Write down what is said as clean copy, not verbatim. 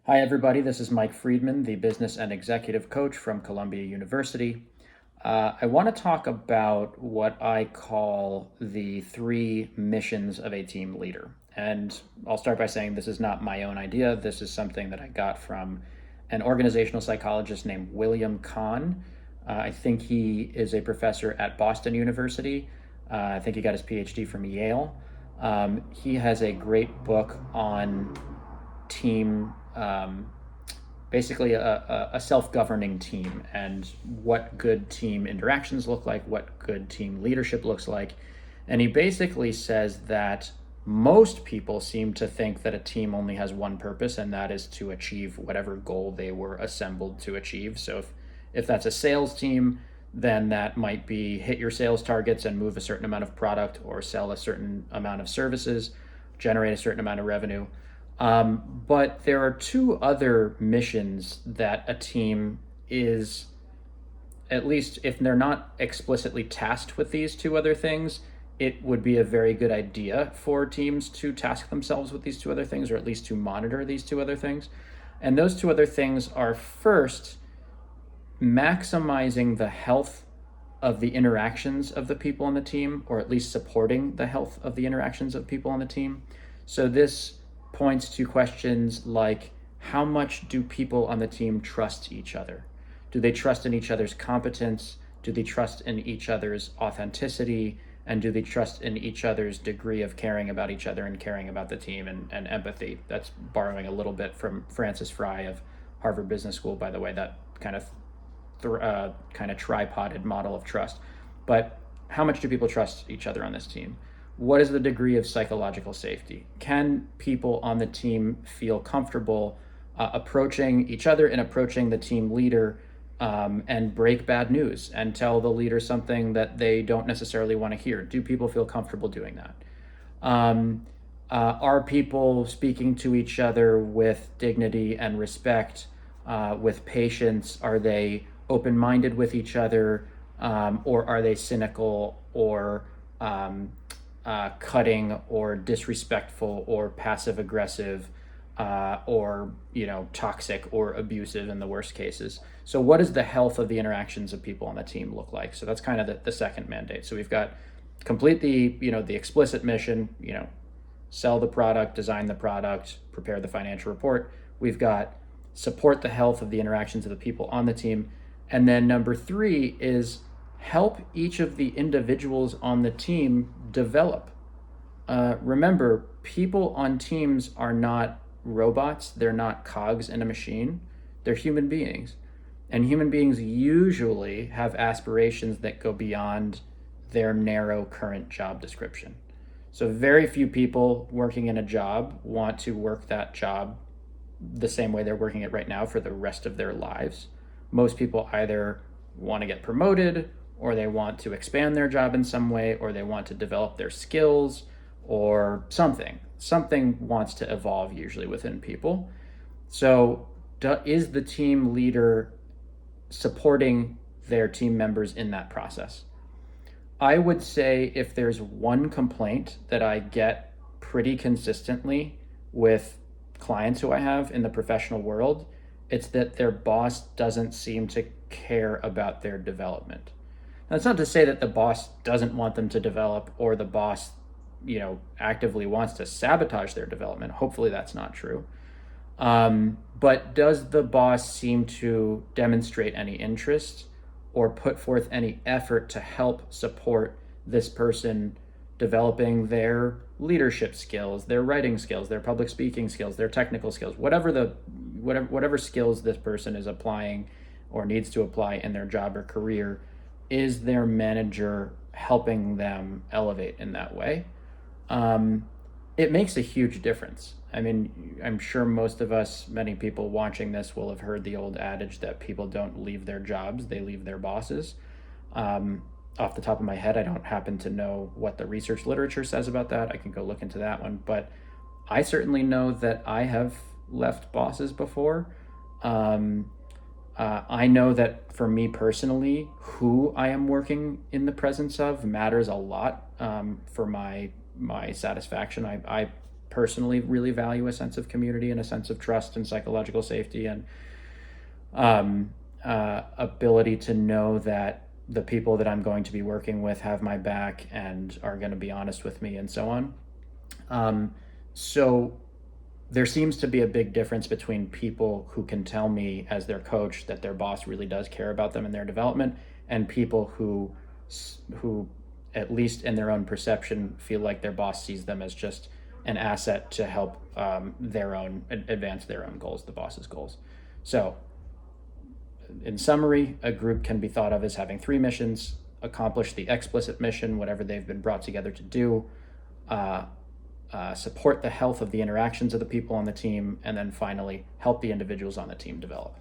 Hi, everybody. This is Mike Friedman, the business and executive coach from Columbia University. I want to talk about what I call the three missions of a team leader. And I'll start by saying this is not my own idea. This is something that I got from an organizational psychologist named William Kahn. I think he is a professor at Boston University. I think he got his PhD from Yale. He has a great book on team, basically a self-governing team, and what good team interactions look like, what good team leadership looks like. And he basically says that most people seem to think that a team only has one purpose, and that is to achieve whatever goal they were assembled to achieve. So if that's a sales team, then that might be hit your sales targets and move a certain amount of product or sell a certain amount of services, generate a certain amount of revenue. But there are two other missions that a team is, at least if they're not explicitly tasked with these two other things, it would be a very good idea for teams to task themselves with these two other things, or at least to monitor these two other things. And those two other things are, first, maximizing the health of the interactions of the people on the team, or at least supporting the health of the interactions of people on the team. So this points to questions like, how much do people on the team trust each other? Do they trust in each other's competence? Do they trust in each other's authenticity? And do they trust in each other's degree of caring about each other and caring about the team, and empathy? That's borrowing a little bit from Francis Fry of Harvard Business School, by the way, that kind of tripoded model of trust. But how much do people trust each other on this team? What is the degree of psychological safety? Can people on the team feel comfortable approaching each other and approaching the team leader, and break bad news and tell the leader something that they don't necessarily want to hear? Do people feel comfortable doing that? Are people speaking to each other with dignity and respect, with patience? Are they open-minded with each other, or are they cynical, or cutting, or disrespectful, or passive aggressive, or toxic or abusive in the worst cases? So what does the health of the interactions of people on the team look like? So that's kind of the second mandate. So we've got complete the explicit mission, sell the product, design the product, prepare the financial report. We've got support the health of the interactions of the people on the team. And then number three is help each of the individuals on the team develop. Remember, people on teams are not robots. They're not cogs in a machine. They're human beings. And human beings usually have aspirations that go beyond their narrow current job description. So very few people working in a job want to work that job the same way they're working it right now for the rest of their lives. Most people either want to get promoted, or they want to expand their job in some way, or they want to develop their skills, or something. Something wants to evolve usually within people. So is the team leader supporting their team members in that process? I would say if there's one complaint that I get pretty consistently with clients who I have in the professional world, it's that their boss doesn't seem to care about their development. Now, that's not to say that the boss doesn't want them to develop, or the boss, actively wants to sabotage their development. Hopefully that's not true. But does the boss seem to demonstrate any interest or put forth any effort to help support this person developing their leadership skills, their writing skills, their public speaking skills, their technical skills, whatever skills this person is applying or needs to apply in their job or career? Is their manager helping them elevate in that way? It makes a huge difference. I mean, I'm sure most of us, many people watching this, will have heard the old adage that people don't leave their jobs, they leave their bosses. Off the top of my head, I don't happen to know what the research literature says about that. I can go look into that one. But I certainly know that I have left bosses before. I know that for me personally, who I am working in the presence of matters a lot, for my satisfaction. I personally really value a sense of community and a sense of trust and psychological safety and ability to know that the people that I'm going to be working with have my back and are going to be honest with me and so on. So there seems to be a big difference between people who can tell me as their coach that their boss really does care about them and their development, and people who at least in their own perception feel like their boss sees them as just an asset to help advance their own goals, the boss's goals. So in summary, a group can be thought of as having 3 missions: accomplish the explicit mission, whatever they've been brought together to do, support the health of the interactions of the people on the team, and then finally help the individuals on the team develop.